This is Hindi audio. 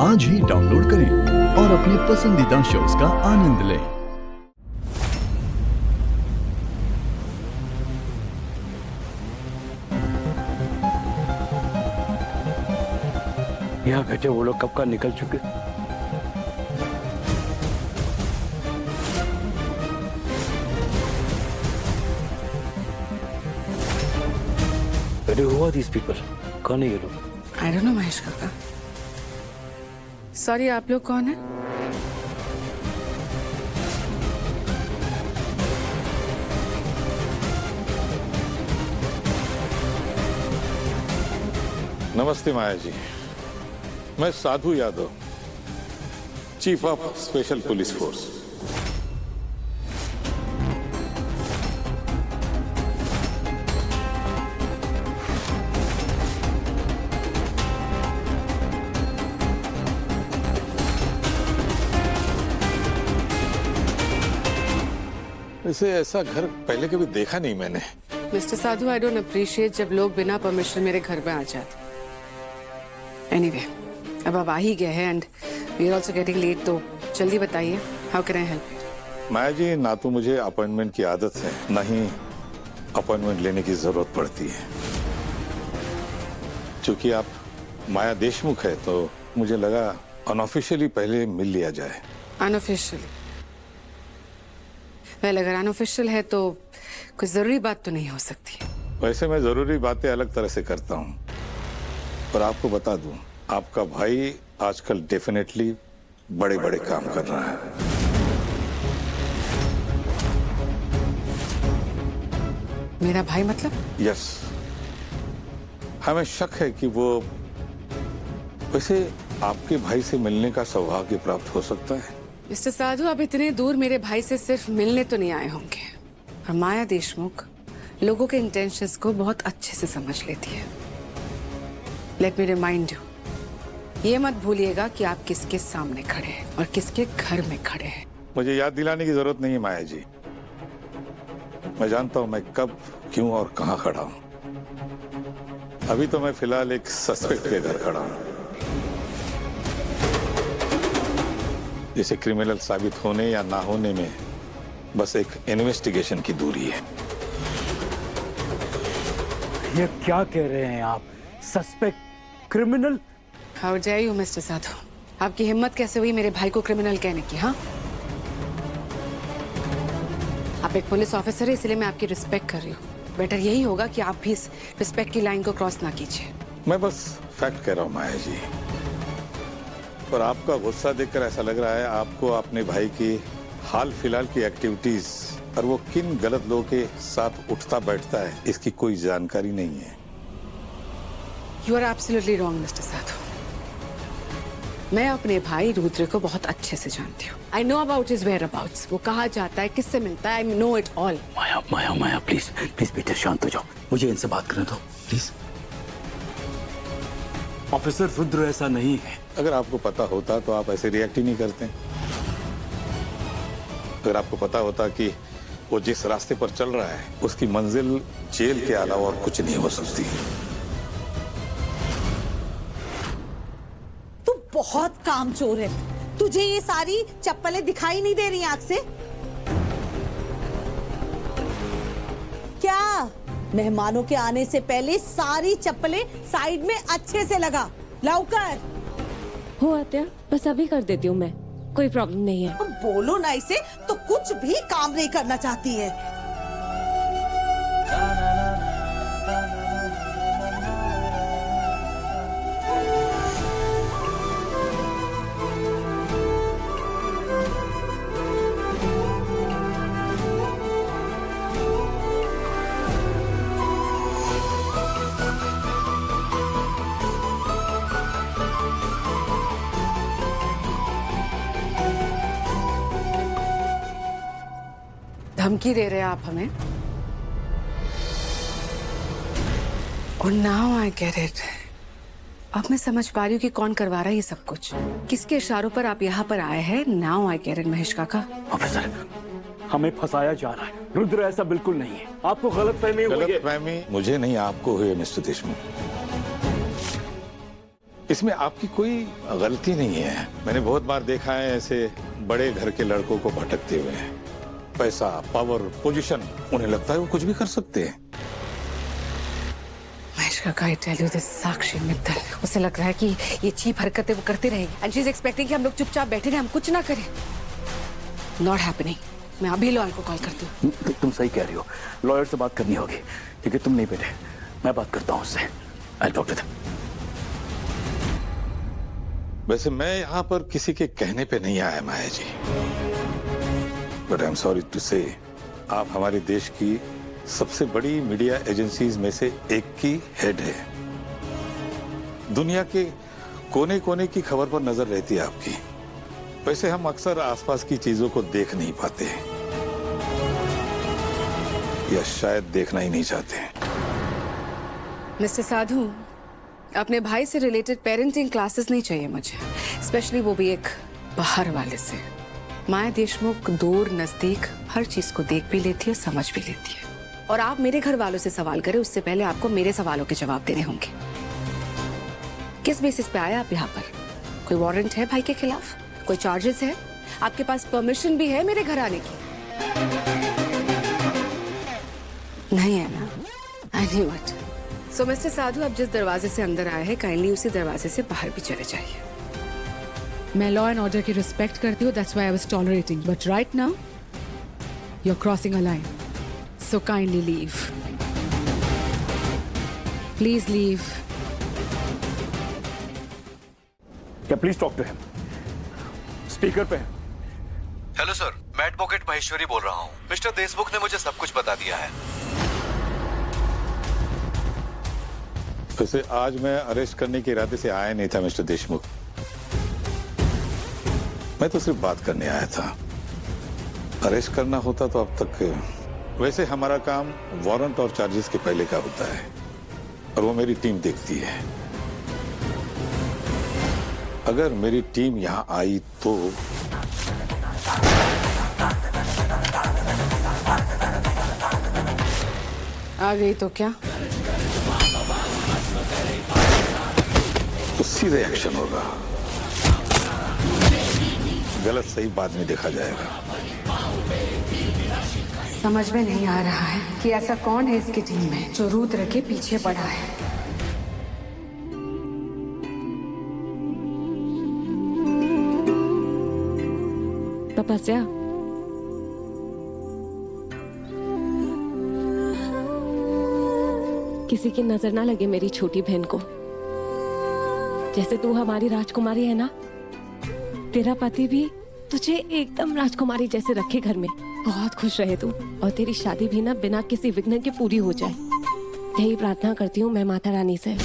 आज ही डाउनलोड करें और अपने पसंदीदा शोज का आनंद लें। यहाँ बैठे वो लोग कब का निकल चुके। Who are these people? कौन है ये लोग? I don't know महेश काका। सॉरी, आप लोग कौन है? नमस्ते माया जी, मैं Sadhu Yadav, chief of special police force. वैसे ऐसा घर पहले कभी देखा नहीं मैंने। Mister Sadhu, I don't appreciate जब लोग बिना परमिशन मेरे घर में आ जाते। एनीवे, अब आप आ ही गए हैं and we are also getting late, तो जल्दी बताइए, how can I help? Maya ji, ना तो मुझे अपॉइंटमेंट की आदत है, ना ही अपॉइंटमेंट लेने की जरूरत पड़ती है। क्योंकि आप माया देशमुख है तो मुझे लगा अनऑफिशियली पहले मिल लिया जाए। अनऑफिशियली? वेल, अगर अनऑफिशियल है तो कोई जरूरी बात तो नहीं हो सकती। वैसे मैं जरूरी बातें अलग तरह से करता हूँ, पर आपको बता दूं, आपका भाई आजकल डेफिनेटली बड़े बड़े काम कर रहा है। मेरा भाई मतलब? यस, हमें शक है कि वो, वैसे आपके भाई से मिलने का सौभाग्य प्राप्त हो सकता है। मिस्टर साधु, आप इतने दूर मेरे भाई से सिर्फ मिलने तो नहीं आए होंगे। और माया देशमुख लोगों के इंटेंशंस को बहुत अच्छे से समझ लेती है। लेट मी रिमाइंड यू, ये मत भूलिएगा कि आप किसके सामने खड़े हैं और किसके घर में खड़े हैं। मुझे याद दिलाने की जरूरत नहीं है माया जी, मैं जानता हूं मैं कब, क्यों और कहां खड़ा हूं। अभी तो मैं फिलहाल एक सस्पेक्ट के घर खड़ा हूं, जिसे क्रिमिनल साबित होने या ना होने में बस एक इन्वेस्टिगेशन की दूरी है। ये क्या कह रहे हैं आप? Suspect? Criminal? How dare you mister Sadhu, आपकी हिम्मत कैसे हुई मेरे भाई को क्रिमिनल कहने की? हाँ, आप एक पुलिस ऑफिसर है, इसलिए मैं आपकी रिस्पेक्ट कर रही हूँ। बेटर यही होगा कि आप भी इस रिस्पेक्ट की लाइन को क्रॉस ना कीजिए। मैं बस फैक्ट कह रहा हूं माया जी, पर आपका गुस्सा देखकर ऐसा लग रहा है आपको अपने भाई की हाल फिलहाल की एक्टिविटीज और वो किन गलत लोगों के साथ उठता बैठता है इसकी कोई जानकारी नहीं है। You are absolutely wrong mister Sadhu. मैं अपने भाई रुद्र को बहुत अच्छे से जानती हूँ। आई नो अबाउट हिज वेयरअबाउट्स, वो कहाँ जाता है, किससे मिलता है, I know it all. Maya Maya Maya, please please बेटा शांत हो जाओ, मुझे इनसे बात करने दो प्लीज। ऑफिसर रुद्र ऐसा नहीं है। अगर आपको पता होता तो आप ऐसे रिएक्ट ही नहीं करते। अगर आपको पता होता कि वो जिस रास्ते पर चल रहा है उसकी मंजिल जेल के अलावा और कुछ नहीं हो सकती। तू बहुत कामचोर है। तुझे ये सारी चप्पलें दिखाई नहीं दे रही आंख से? क्या मेहमानों के आने से पहले सारी चप्पलें साइड में अच्छे से लगा, लौकर। हो आत्या, बस अभी कर देती हूँ मैं, कोई प्रॉब्लम नहीं है। बोलो ना इसे तो कुछ भी काम नहीं करना चाहती है। धमकी दे रहे हैं आप हमें? और नाउ आई गेट इट। अब मैं समझ पा रही हूँ कि कौन करवा रहा है ये सब कुछ, किसके इशारों पर आप यहाँ पर आए हैं। Now I get it Mahesh काका। ऑफिसर, हमें फंसाया जा रहा है। रुद्र ऐसा बिल्कुल नहीं है, आपको गलतफहमी हुई है। गलतफहमी मुझे नहीं, आपको हुई है मिस्टर देशमुख। इसमें आपकी कोई गलती नहीं है। मैंने बहुत बार देखा है ऐसे बड़े घर के लड़कों को भटकते हुए। पैसा, पावर, पोजीशन, उन्हें लगता है वो कुछ भी कर सकते हैं। महेश काका, I tell you this, साक्षी मित्तल, उसे लग रहा है कि ये चीप हरकतें वो करती रहेगी and she's expecting कि हम लोग चुपचाप बैठे रहे, हम कुछ ना करें। Not happening। मैं अभी लॉयर को कॉल करती हूँ। तुम सही कह रही हो, लॉयर से बात करनी होगी, क्योंकि तुम नहीं बैठे, मैं बात करता हूँ उससे। I'll talk to them। वैसे मैं यहाँ पर किसी के कहने पे नहीं आया Maya ji, but I am sorry to say आप हमारे देश की सबसे बड़ी मीडिया एजेंसीज में से एक की हेड है। दुनिया के कोने कोने की खबर पर नजर रहती है आपकी। वैसे हम अक्सर आसपास की चीजों को देख नहीं पाते, या शायद देखना ही नहीं चाहते। मिस्टर साधु, अपने भाई से रिलेटेड पेरेंटिंग क्लासेस नहीं चाहिए मुझे, स्पेशली वो भी एक बाहर वाले से। माया देशमुख दूर नजदीक हर चीज को देख भी लेती है, समझ भी लेती है। और आप मेरे घर वालों से सवाल करें उससे पहले आपको मेरे सवालों के जवाब देने होंगे। किस बेसिस पे आए आप यहाँ पर? कोई वारंट है भाई के खिलाफ? कोई चार्जेस है? आपके पास परमिशन भी है मेरे घर आने की? नहीं है ना? I knew it. So mister Sadhu, आप जिस दरवाजे से अंदर आए हैं, काइंडली उसी दरवाजे से बाहर भी चले जाइए। मैं लॉ एंड ऑर्डर की रिस्पेक्ट करती हूँ, that's why I was tolerating, but right now you are crossing a line, so kindly leave, please leave. क्या please talk to him? Speaker पे है। हेलो सर, मैं एडवोकेट महेश्वरी बोल रहा हूँ। मिस्टर देशमुख ने मुझे सब कुछ बता दिया है। वैसे आज मैं अरेस्ट करने के इरादे से आया नहीं था मिस्टर देशमुख, मैं तो सिर्फ बात करने आया था। अरेस्ट करना होता तो अब तक। वैसे हमारा काम वारंट और चार्जेस के पहले का होता है, और वो मेरी टीम देखती है। अगर मेरी टीम यहाँ आई तो आ गई तो क्या? तो सीधे एक्शन होगा, गलत सही बाद में देखा जाएगा। समझ में नहीं आ रहा है कि ऐसा कौन है इसकी टीम में जो रुद्र के पीछे पड़ा है। तपस्या, किसी की नजर ना लगे मेरी छोटी बहन को। जैसे तू हमारी राजकुमारी है ना, तेरा पति भी तुझे एकदम राजकुमारी जैसे रखे घर में। बहुत खुश रहे तू, और तेरी शादी भी ना बिना किसी विघ्न के पूरी हो जाए। यही प्रार्थना करती हूँ मैं माता रानी से।